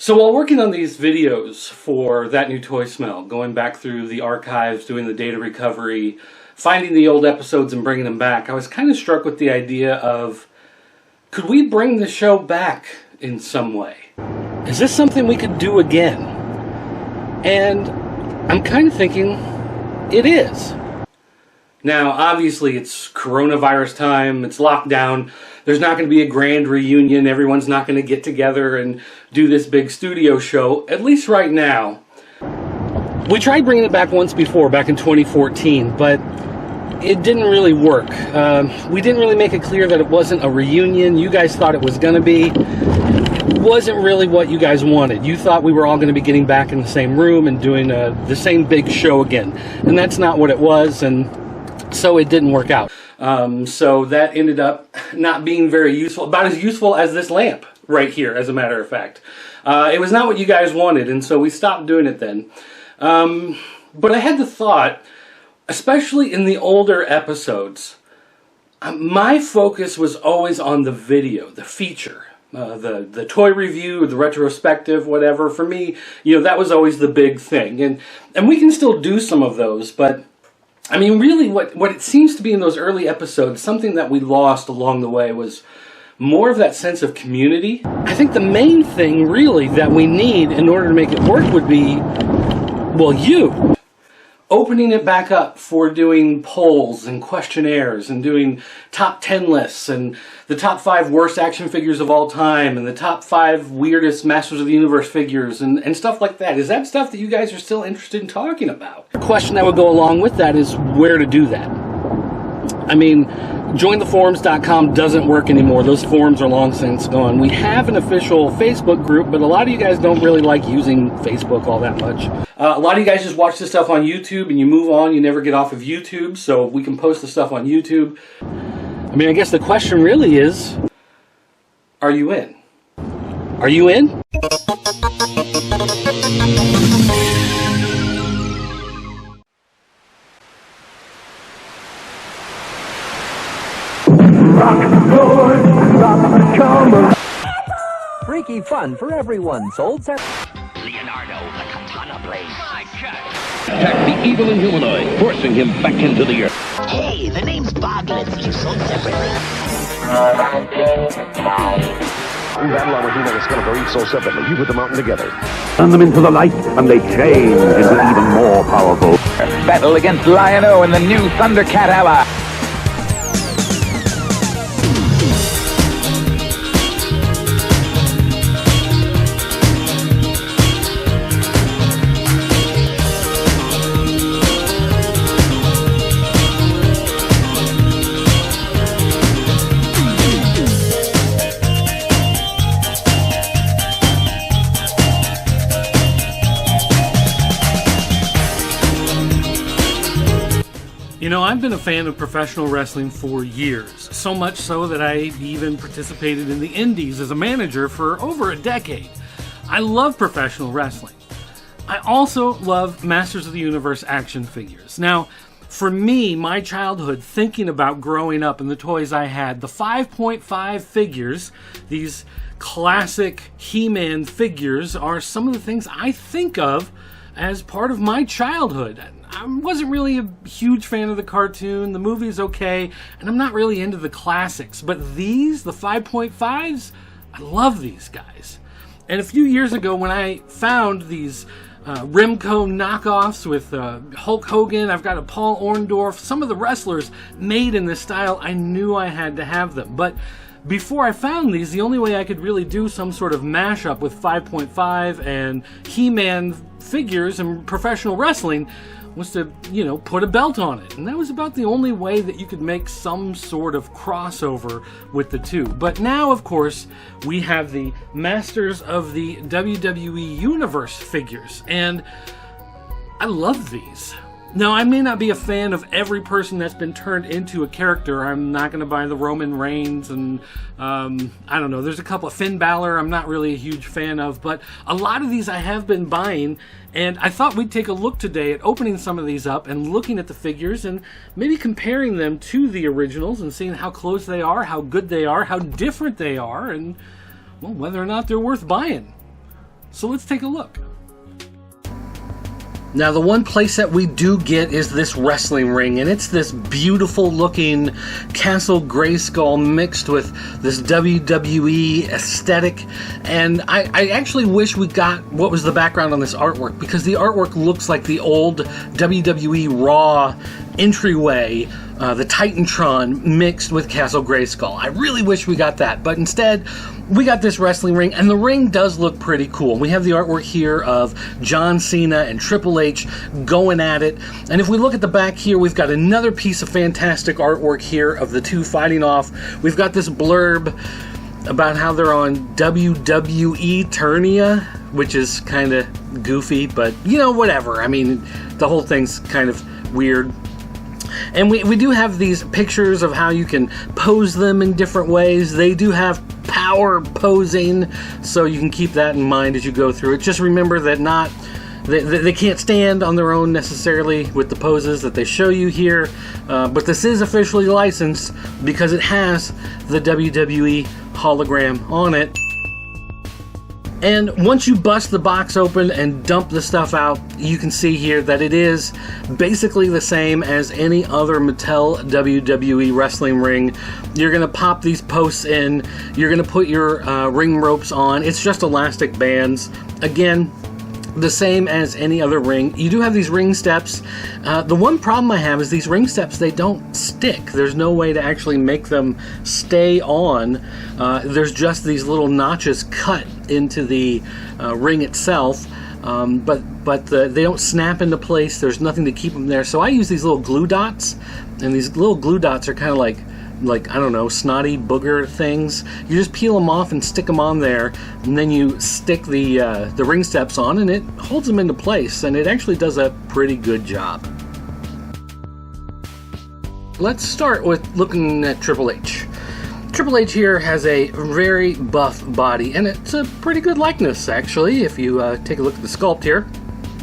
So while working on these videos for That New Toy Smell, going back through the archives, doing the data recovery, finding the old episodes and bringing them back, I was kind of struck with the idea of, could we bring the show back in some way? Is this something we could do again? And I'm kind of thinking it is. Now, obviously, it's coronavirus time, it's lockdown, there's not going to be a grand reunion, everyone's not going to get together and do this big studio show, at least right now. We tried bringing it back once before, back in 2014, but it didn't really work. We didn't really make it clear that it wasn't a reunion. You guys thought it was going to be. It wasn't really what you guys wanted. You thought we were all going to be getting back in the same room and doing the same big show again. And that's not what it was, and so it didn't work out. So that ended up not being very useful, about as useful as this lamp right here, as a matter of fact. It was not what you guys wanted, and so we stopped doing it then. But I had the thought, especially in the older episodes, my focus was always on the video, the feature, the toy review, the retrospective, whatever. For me, that was always the big thing. And we can still do some of those, but I mean, really what it seems to be in those early episodes, something that we lost along the way was more of that sense of community. I think the main thing really that we need in order to make it work would be, well, you. Opening it back up for doing polls and questionnaires and doing top 10 lists and the top 5 worst action figures of all time and the top 5 weirdest Masters of the Universe figures and stuff like that. Is that stuff that you guys are still interested in talking about? The question that would go along with that is where to do that. I mean, jointheforums.com doesn't work anymore. Those forums are long since gone. We have an official Facebook group, but a lot of you guys don't really like using Facebook all that much. A lot of you guys just watch this stuff on YouTube and you move on. You never get off of YouTube, so we can post the stuff on YouTube. I mean, I guess the question really is, are you in? Are you in? Freaky fun for everyone. Sold Leonardo, the katana blade. Attack the evil Inhumanoid, forcing him back into the earth. Hey, the name's Boglins. You sold separately. We battle our He-Man Skeletor each sold separately. You put them out together. Turn them into the light, and they change into even more powerful. Battle against Lion-O and the new Thundercat ally. I've been a fan of professional wrestling for years, so much so that I even participated in the Indies as a manager for over a decade. I love professional wrestling. I also love Masters of the Universe action figures. Now, for me, my childhood, thinking about growing up and the toys I had, the 5.5 figures, these classic He-Man figures, are some of the things I think of as part of my childhood. I wasn't really a huge fan of the cartoon, the movie's okay, and I'm not really into the classics, but these, the 5.5s, I love these guys. And a few years ago when I found these Rimco knockoffs with Hulk Hogan, I've got a Paul Orndorff, some of the wrestlers made in this style, I knew I had to have them. But before I found these, the only way I could really do some sort of mashup with 5.5 and He-Man figures and professional wrestling was to, put a belt on it. And that was about the only way that you could make some sort of crossover with the two. But now, of course, we have the Masters of the WWE Universe figures. And I love these. Now, I may not be a fan of every person that's been turned into a character. I'm not going to buy the Roman Reigns and, I don't know, there's a couple of Finn Balor I'm not really a huge fan of, but a lot of these I have been buying, and I thought we'd take a look today at opening some of these up and looking at the figures and maybe comparing them to the originals and seeing how close they are, how good they are, how different they are, and, well, whether or not they're worth buying. So let's take a look. Now, the one playset we do get is this wrestling ring, and it's this beautiful looking Castle Grayskull mixed with this WWE aesthetic. And I actually wish we got what was the background on this artwork, because the artwork looks like the old WWE Raw entryway, the Titantron mixed with Castle Grayskull. I really wish we got that, but instead we got this wrestling ring, and the ring does look pretty cool. We have the artwork here of John Cena and Triple H going at it, and if we look at the back here, we've got another piece of fantastic artwork here of the two fighting off. We've got this blurb about how they're on WWE Turnia, which is kind of goofy, but you know, whatever. I mean, the whole thing's kind of weird. And we do have these pictures of how you can pose them in different ways. They do have power posing, so you can keep that in mind as you go through it. Just remember that they can't stand on their own necessarily with the poses that they show you here, but this is officially licensed because it has the WWE hologram on it. And once you bust the box open and dump the stuff out, you can see here that it is basically the same as any other Mattel WWE wrestling ring. You're going to pop these posts in, you're going to put your ring ropes on. It's just elastic bands. Again, the same as any other ring. You do have these ring steps. The one problem I have is these ring steps, they don't stick. There's no way to actually make them stay on. There's just these little notches cut into the ring itself, but they don't snap into place. There's nothing to keep them there. So I use these little glue dots, and these little glue dots are kind of like I don't know, snotty booger things. You just peel them off and stick them on there, and then you stick the ring steps on, and it holds them into place, and it actually does a pretty good job. Let's start with looking at Triple H. Triple H here has a very buff body, and it's a pretty good likeness, actually, if you take a look at the sculpt here.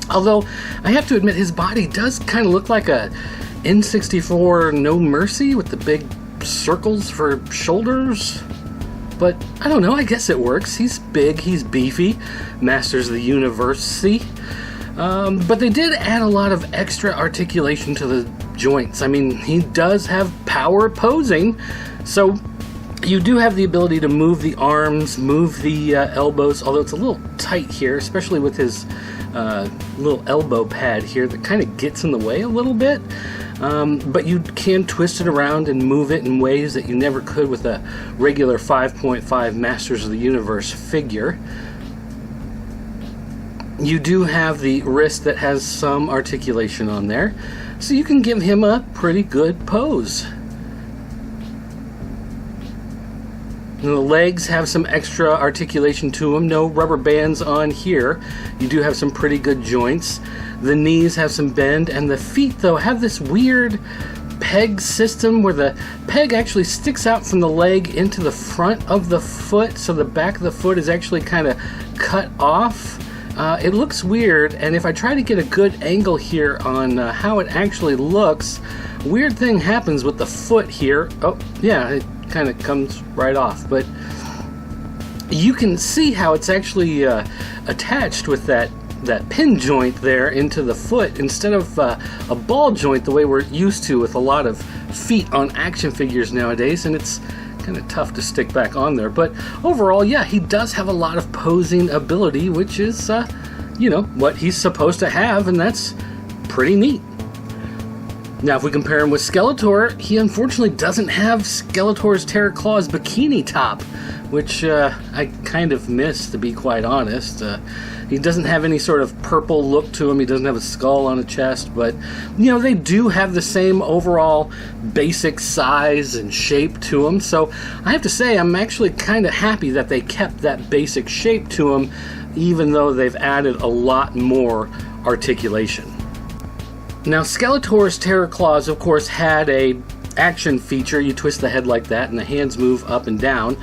Although, I have to admit, his body does kind of look like a N64 No Mercy with the big circles for shoulders, but I don't know, I guess it works. He's big, he's beefy, masters of the universe, but they did add a lot of extra articulation to the joints. I mean, he does have power posing, so you do have the ability to move the arms, move the elbows, although it's a little tight here, especially with his little elbow pad here that kind of gets in the way a little bit. But you can twist it around and move it in ways that you never could with a regular 5.5 Masters of the Universe figure. You do have the wrist that has some articulation on there, so you can give him a pretty good pose. And the legs have some extra articulation to them. No rubber bands on here. You do have some pretty good joints. The knees have some bend, and the feet, though, have this weird peg system where the peg actually sticks out from the leg into the front of the foot, so the back of the foot is actually kind of cut off. It looks weird, and if I try to get a good angle here on how it actually looks, weird thing happens with the foot here. Oh, yeah, it kind of comes right off, but you can see how it's actually attached with that pin joint there into the foot instead of a ball joint the way we're used to with a lot of feet on action figures nowadays, and it's kind of tough to stick back on there. But overall, yeah, he does have a lot of posing ability, which is what he's supposed to have, and that's pretty neat. Now, if we compare him with Skeletor, he unfortunately doesn't have Skeletor's Terror Claws bikini top, which I kind of miss, to be quite honest. He doesn't have any sort of purple look to him. He doesn't have a skull on a chest, but they do have the same overall basic size and shape to them. So I have to say, I'm actually kind of happy that they kept that basic shape to him, even though they've added a lot more articulation. Now, Skeletor's Terror Claws, of course, had a action feature. You twist the head like that, and the hands move up and down.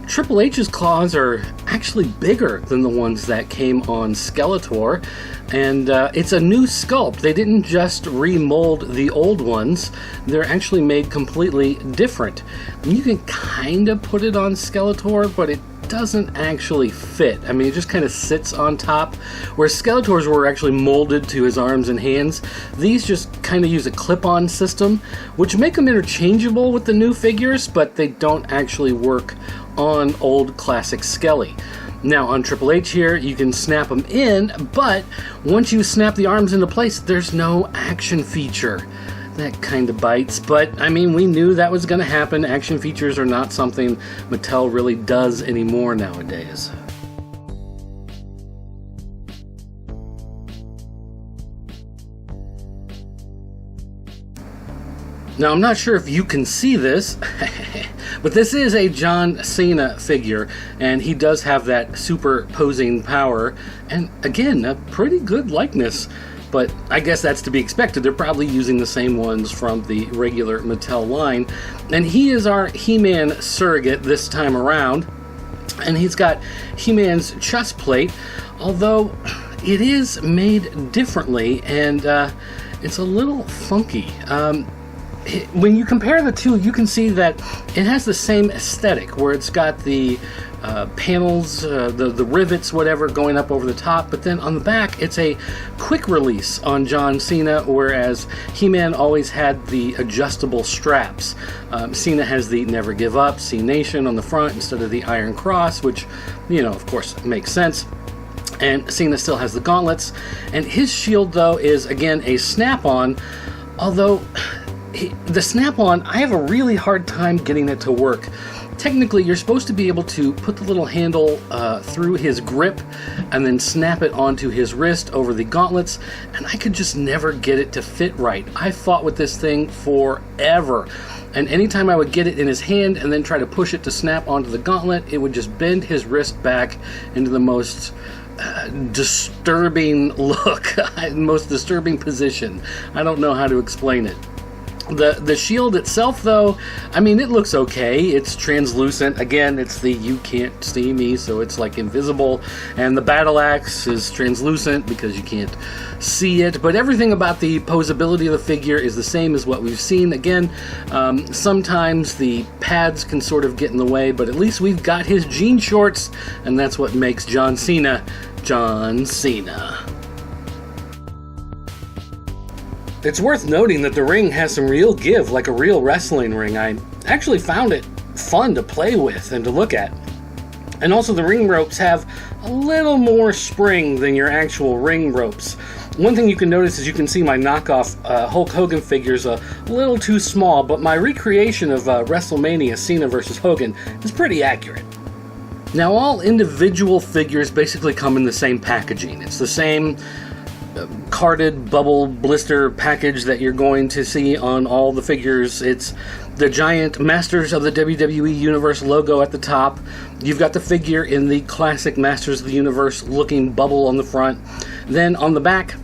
Triple H's claws are actually bigger than the ones that came on Skeletor, and it's a new sculpt. They didn't just remold the old ones, they're actually made completely different. And you can kind of put it on Skeletor, but it doesn't actually fit. I mean, it just kind of sits on top. Where Skeletor's were actually molded to his arms and hands, these just kind of use a clip-on system, which make them interchangeable with the new figures, but they don't actually work on old classic Skelly. Now on Triple H here, you can snap them in, but once you snap the arms into place, there's no action feature. That kind of bites, but I mean, we knew that was going to happen. Action features are not something Mattel really does anymore nowadays. Now, I'm not sure if you can see this, but this is a John Cena figure, and he does have that superposing power, and again, a pretty good likeness, but I guess that's to be expected. They're probably using the same ones from the regular Mattel line, and he is our He-Man surrogate this time around, and he's got He-Man's chest plate, although it is made differently, and it's a little funky. When you compare the two, you can see that it has the same aesthetic, where it's got the panels, the rivets, whatever, going up over the top, but then on the back, it's a quick release on John Cena, whereas He-Man always had the adjustable straps. Cena has the Never Give Up, C Nation on the front instead of the Iron Cross, which, you know, of course, makes sense. And Cena still has the gauntlets, and his shield, though, is, again, a snap-on, although the snap-on, I have a really hard time getting it to work. Technically, you're supposed to be able to put the little handle through his grip and then snap it onto his wrist over the gauntlets, and I could just never get it to fit right. I fought with this thing forever, and anytime I would get it in his hand and then try to push it to snap onto the gauntlet, it would just bend his wrist back into the most disturbing look, most disturbing position. I don't know how to explain it. The shield itself, though, I mean, it looks okay. It's translucent. Again, it's the you can't see me, so it's like invisible. And the battle axe is translucent because you can't see it. But everything about the posability of the figure is the same as what we've seen. Again, sometimes the pads can sort of get in the way, but at least we've got his jean shorts, and that's what makes John Cena, John Cena. It's worth noting that the ring has some real give, like a real wrestling ring. I actually found it fun to play with and to look at. And also the ring ropes have a little more spring than your actual ring ropes. One thing you can notice is you can see my knockoff Hulk Hogan figure's a little too small, but my recreation of WrestleMania Cena vs. Hogan is pretty accurate. Now, all individual figures basically come in the same packaging. It's the same carded bubble blister package that you're going to see on all the figures. It's the giant Masters of the WWE Universe logo at the top. You've got the figure in the classic Masters of the Universe looking bubble on the front. Then on the back,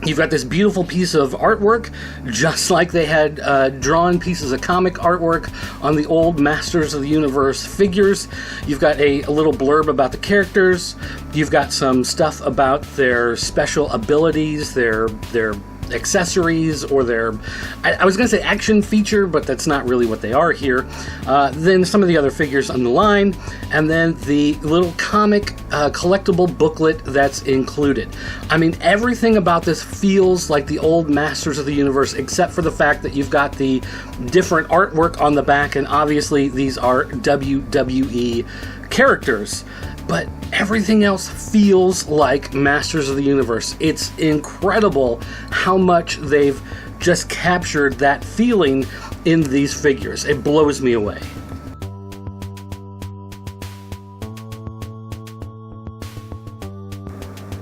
you've got this beautiful piece of artwork, just like they had drawn pieces of comic artwork on the old Masters of the Universe figures. You've got a little blurb about the characters. You've got some stuff about their special abilities, their accessories, or their, I was going to say action feature, but that's not really what they are here. Then some of the other figures on the line, and then the little comic collectible booklet that's included. I mean, everything about this feels like the old Masters of the Universe, except for the fact that you've got the different artwork on the back, and obviously these are WWE characters. But everything else feels like Masters of the Universe. It's incredible how much they've just captured that feeling in these figures. It blows me away.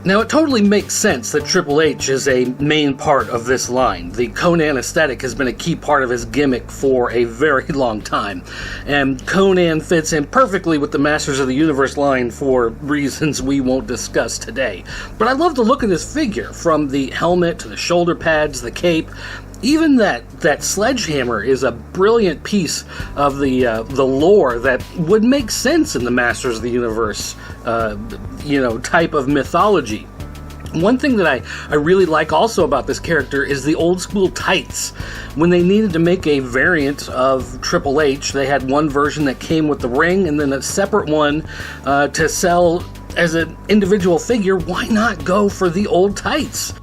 Now, it totally makes sense that Triple H is a main part of this line. The Conan aesthetic has been a key part of his gimmick for a very long time. And Conan fits in perfectly with the Masters of the Universe line for reasons we won't discuss today. But I love the look of this figure, from the helmet to the shoulder pads, the cape. Even that sledgehammer is a brilliant piece of the lore that would make sense in the Masters of the Universe, type of mythology. One thing that I really like also about this character is the old school tights. When they needed to make a variant of Triple H, they had one version that came with the ring and then a separate one to sell as an individual figure. Why not go for the old tights?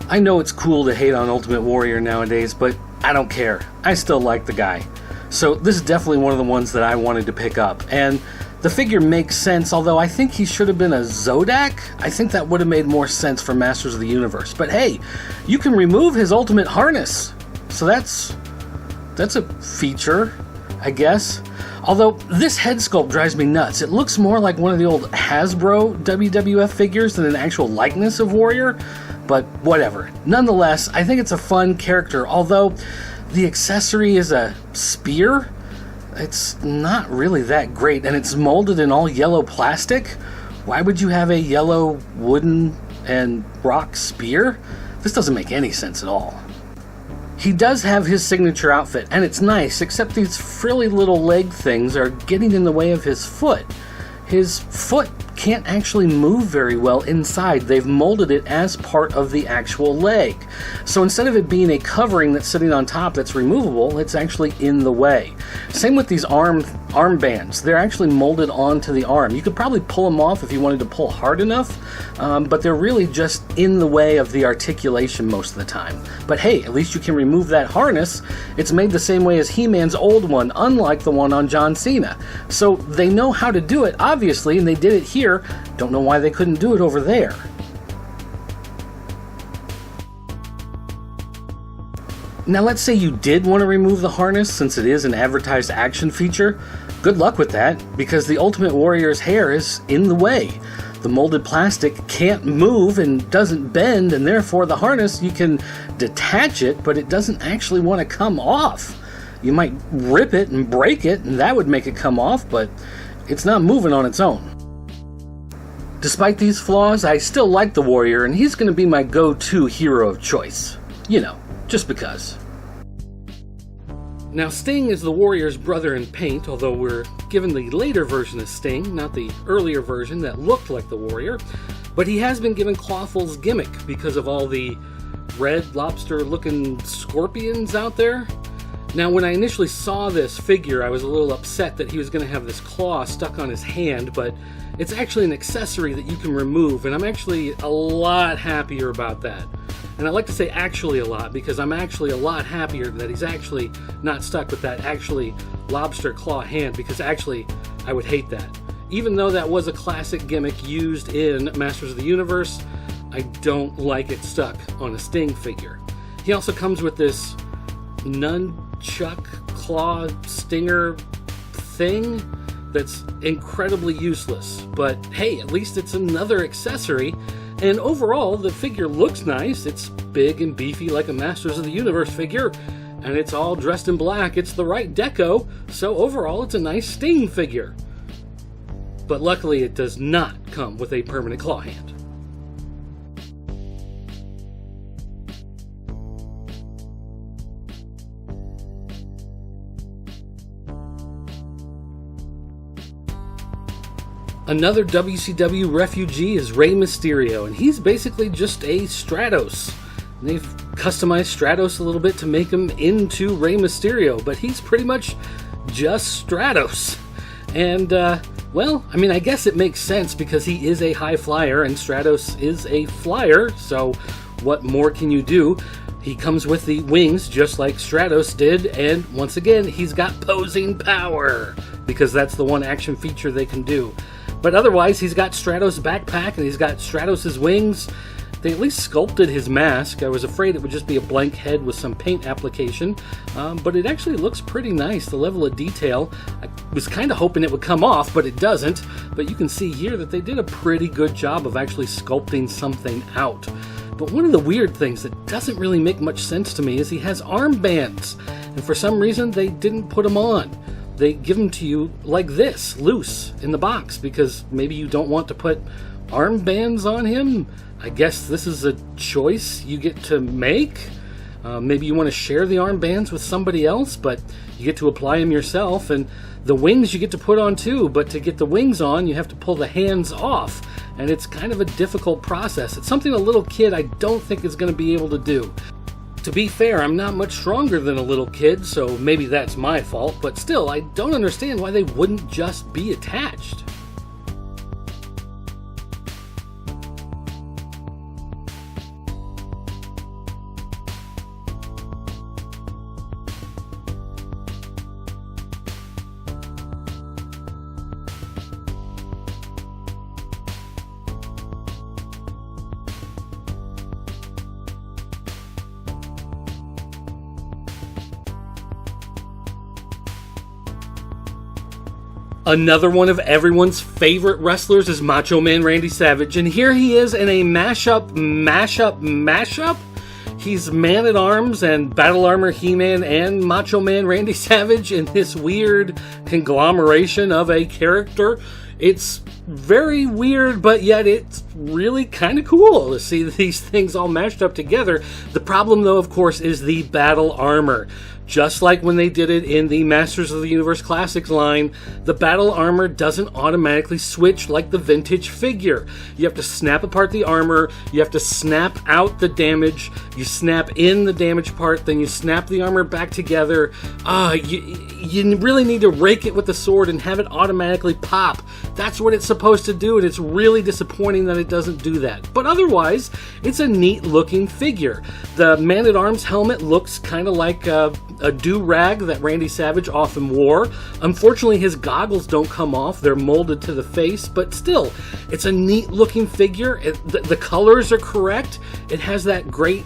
I know it's cool to hate on Ultimate Warrior nowadays, but I don't care. I still like the guy. So this is definitely one of the ones that I wanted to pick up. And the figure makes sense, although I think he should have been a Zodak. I think that would have made more sense for Masters of the Universe. But hey, you can remove his ultimate harness. So that's a feature, I guess. Although this head sculpt drives me nuts. It looks more like one of the old Hasbro WWF figures than an actual likeness of Warrior. But whatever. Nonetheless, I think it's a fun character, although the accessory is a spear. It's not really that great, and it's molded in all yellow plastic. Why would you have a yellow wooden and rock spear? This doesn't make any sense at all. He does have his signature outfit, and it's nice, except these frilly little leg things are getting in the way of his foot. His foot can't actually move very well inside. They've molded it as part of the actual leg. So instead of it being a covering that's sitting on top that's removable, it's actually in the way. Same with these armbands. They're actually molded onto the arm. You could probably pull them off if you wanted to pull hard enough, but they're really just in the way of the articulation most of the time. But hey, at least you can remove that harness. It's made the same way as He-Man's old one, unlike the one on John Cena. So they know how to do it, obviously, and they did it here. Don't know why they couldn't do it over there. Now let's say you did want to remove the harness, since it is an advertised action feature. Good luck with that, because the Ultimate Warrior's hair is in the way. The molded plastic can't move and doesn't bend, and therefore the harness, you can detach it, but it doesn't actually want to come off. You might rip it and break it, and that would make it come off, but it's not moving on its own. Despite these flaws, I still like the Warrior, and he's going to be my go-to hero of choice. You know, just because. Now, Sting is the Warrior's brother in paint, although we're given the later version of Sting, not the earlier version that looked like the Warrior. But he has been given Clawful's gimmick because of all the red lobster-looking scorpions out there. Now, when I initially saw this figure, I was a little upset that he was going to have this claw stuck on his hand, but it's actually an accessory that you can remove, and I'm actually a lot happier about that. And I like to say actually a lot, because I'm actually a lot happier that he's actually not stuck with that actually lobster claw hand, because actually I would hate that. Even though that was a classic gimmick used in Masters of the Universe, I don't like it stuck on a Sting figure. He also comes with this nunchuck claw stinger thing that's incredibly useless, but hey, at least it's another accessory, and overall the figure looks nice. It's big and beefy like a Masters of the Universe figure, and it's all dressed in black. It's the right deco, so overall it's a nice Sting figure. But luckily it does not come with a permanent claw hand. Another WCW refugee is Rey Mysterio, and he's basically just a Stratos. They've customized Stratos a little bit to make him into Rey Mysterio, but he's pretty much just Stratos. And, well, I mean, I guess it makes sense because he is a high flyer, and Stratos is a flyer, so what more can you do? He comes with the wings just like Stratos did, and once again, he's got posing power, because that's the one action feature they can do. But otherwise, he's got Stratos' backpack, and he's got Stratos' wings. They at least sculpted his mask. I was afraid it would just be a blank head with some paint application, but it actually looks pretty nice, the level of detail. I was kind of hoping it would come off, but it doesn't. But you can see here that they did a pretty good job of actually sculpting something out. But one of the weird things that doesn't really make much sense to me is he has armbands, and for some reason they didn't put them on. They give them to you like this, loose, in the box, because maybe you don't want to put armbands on him. I guess this is a choice you get to make. Maybe you want to share the armbands with somebody else, but you get to apply them yourself, and The wings you get to put on too, but to get the wings on, you have to pull the hands off, and it's kind of a difficult process. It's something a little kid I don't think is going to be able to do. To be fair, I'm not much stronger than a little kid, so maybe that's my fault, but still, I don't understand why they wouldn't just be attached. Another one of everyone's favorite wrestlers is Macho Man Randy Savage, and here he is in a mashup. He's Man-at-Arms and Battle Armor He-Man and Macho Man Randy Savage in this weird conglomeration of a character. It's very weird, but yet it's really kind of cool to see these things all mashed up together. The problem, though, of course, is the battle armor. Just like when they did it in the Masters of the Universe Classics line, the battle armor doesn't automatically switch like the vintage figure. You have to snap apart the armor, you have to snap out the damage, you snap in the damage part, then you snap the armor back together. You really need to rake it with the sword and have it automatically pop. That's what it's supposed to do, and it's really disappointing that it doesn't do that. But otherwise, it's a neat looking figure. The Man-at-Arms helmet looks kind of like a do-rag that Randy Savage often wore. Unfortunately, his goggles don't come off. They're molded to the face, but still, it's a neat looking figure. The colors are correct. It has that great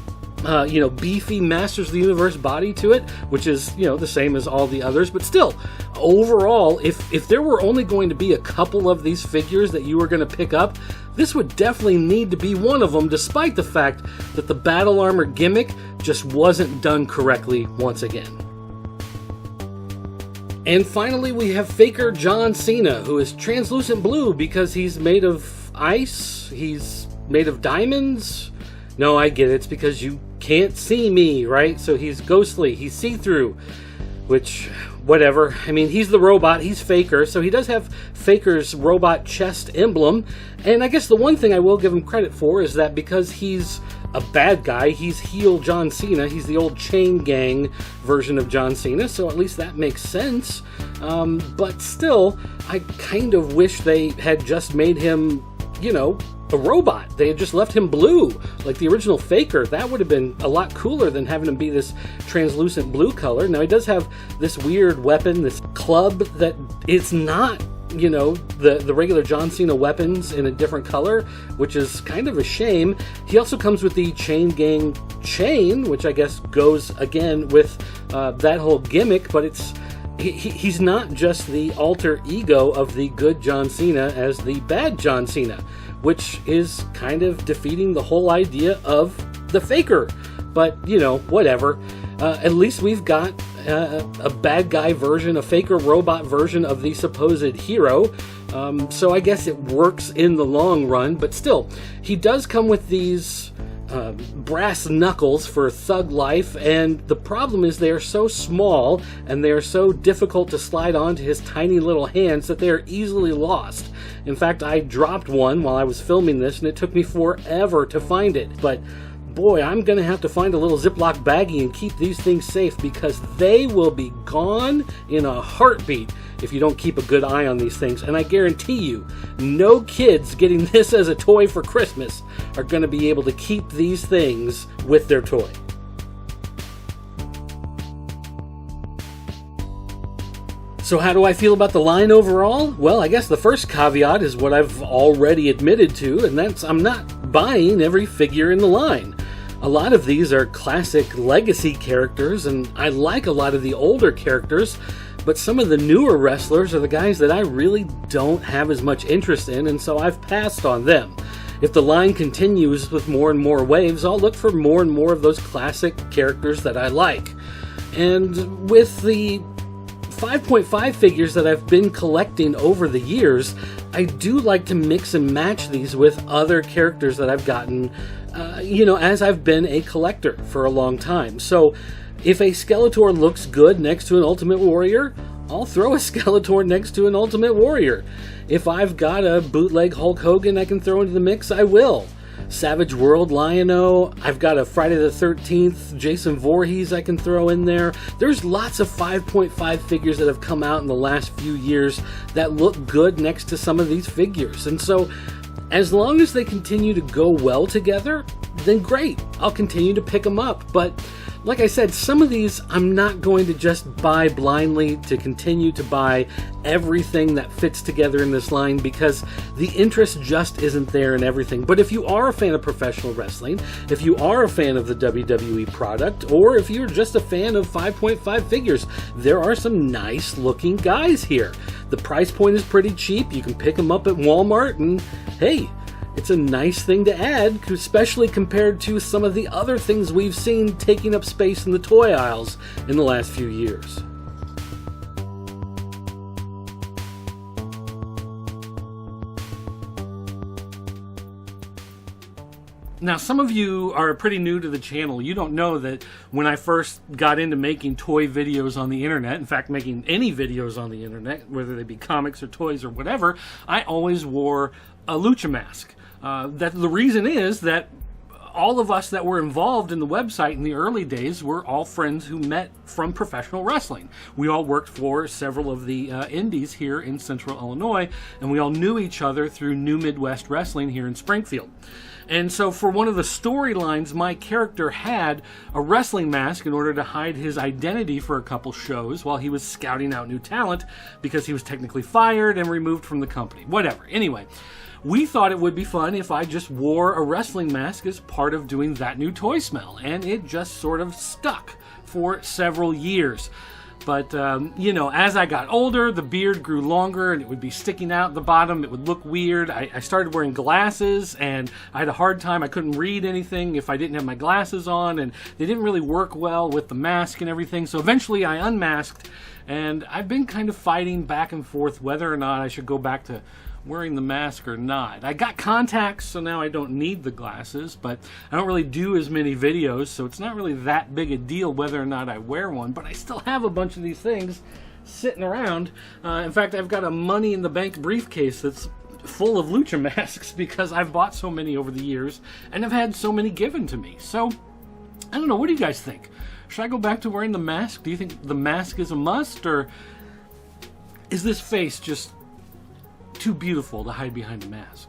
beefy Masters of the Universe body to it, which is, the same as all the others, but still, overall, if there were only going to be a couple of these figures that you were going to pick up, this would definitely need to be one of them, despite the fact that the battle armor gimmick just wasn't done correctly once again. And finally, we have Faker John Cena, who is translucent blue because he's made of ice, he's made of diamonds. No, I get it, it's because you can't see me, right? So he's ghostly, he's see-through, which, whatever. I mean, he's the robot, he's Faker, so he does have Faker's robot chest emblem, and I guess the one thing I will give him credit for is that because he's a bad guy, he's heel John Cena, he's the old chain gang version of John Cena, so at least that makes sense, but still, I kind of wish they had just made him, a robot. They had just left him blue, like the original Faker. That would have been a lot cooler than having him be this translucent blue color. Now, he does have this weird weapon, this club, that it's not, the regular John Cena weapons in a different color, which is kind of a shame. He also comes with the Chain Gang chain, which I guess goes, again, with that whole gimmick, but he's not just the alter ego of the good John Cena as the bad John Cena, which is kind of defeating the whole idea of the Faker. But, whatever. At least we've got a bad guy version, a Faker robot version of the supposed hero. So I guess it works in the long run. But still, he does come with these brass knuckles for thug life, and the problem is they are so small and they are so difficult to slide onto his tiny little hands that they are easily lost. In fact, I dropped one while I was filming this and it took me forever to find it, but boy, I'm gonna have to find a little Ziploc baggie and keep these things safe, because they will be gone in a heartbeat if you don't keep a good eye on these things. And I guarantee you, no kids getting this as a toy for Christmas are going to be able to keep these things with their toy. So how do I feel about the line overall? Well, I guess the first caveat is what I've already admitted to, and that's I'm not buying every figure in the line. A lot of these are classic legacy characters, and I like a lot of the older characters, but some of the newer wrestlers are the guys that I really don't have as much interest in, and so I've passed on them. If the line continues with more and more waves, I'll look for more and more of those classic characters that I like. And with the 5.5 figures that I've been collecting over the years, I do like to mix and match these with other characters that I've gotten, as I've been a collector for a long time. So if a Skeletor looks good next to an Ultimate Warrior, I'll throw a Skeletor next to an Ultimate Warrior. If I've got a bootleg Hulk Hogan I can throw into the mix, I will. Savage World Lion-O, I've got a Friday the 13th Jason Voorhees I can throw in there. There's lots of 5.5 figures that have come out in the last few years that look good next to some of these figures. And so, as long as they continue to go well together, then great. I'll continue to pick them up. But like I said, some of these I'm not going to just buy blindly to continue to buy everything that fits together in this line, because the interest just isn't there in everything. But if you are a fan of professional wrestling, if you are a fan of the WWE product, or if you're just a fan of 5.5 figures, there are some nice looking guys here. The price point is pretty cheap. You can pick them up at Walmart, and hey, it's a nice thing to add, especially compared to some of the other things we've seen taking up space in the toy aisles in the last few years. Now, some of you are pretty new to the channel. You don't know that when I first got into making toy videos on the internet, in fact, making any videos on the internet, whether they be comics or toys or whatever, I always wore a lucha mask. That the reason is that all of us that were involved in the website in the early days were all friends who met from professional wrestling. We all worked for several of the indies here in Central Illinois, and we all knew each other through New Midwest Wrestling here in Springfield. And so for one of the storylines, my character had a wrestling mask in order to hide his identity for a couple shows while he was scouting out new talent, because he was technically fired and removed from the company. Whatever. Anyway, we thought it would be fun if I just wore a wrestling mask as part of doing That New Toy Smell, and it just sort of stuck for several years. But, you know, as I got older, the beard grew longer and it would be sticking out the bottom. It would look weird. I started wearing glasses, and I had a hard time. I couldn't read anything if I didn't have my glasses on, and they didn't really work well with the mask and everything. So eventually I unmasked, and I've been kind of fighting back and forth whether or not I should go back to wearing the mask or not. I got contacts, so now I don't need the glasses, but I don't really do as many videos, so it's not really that big a deal whether or not I wear one. But I still have a bunch of these things sitting around. In fact, I've got a Money in the Bank briefcase that's full of lucha masks because I've bought so many over the years and I've had so many given to me. So I don't know, what do you guys think? Should I go back to wearing the mask? Do you think the mask is a must, or is this face just too beautiful to hide behind a mask?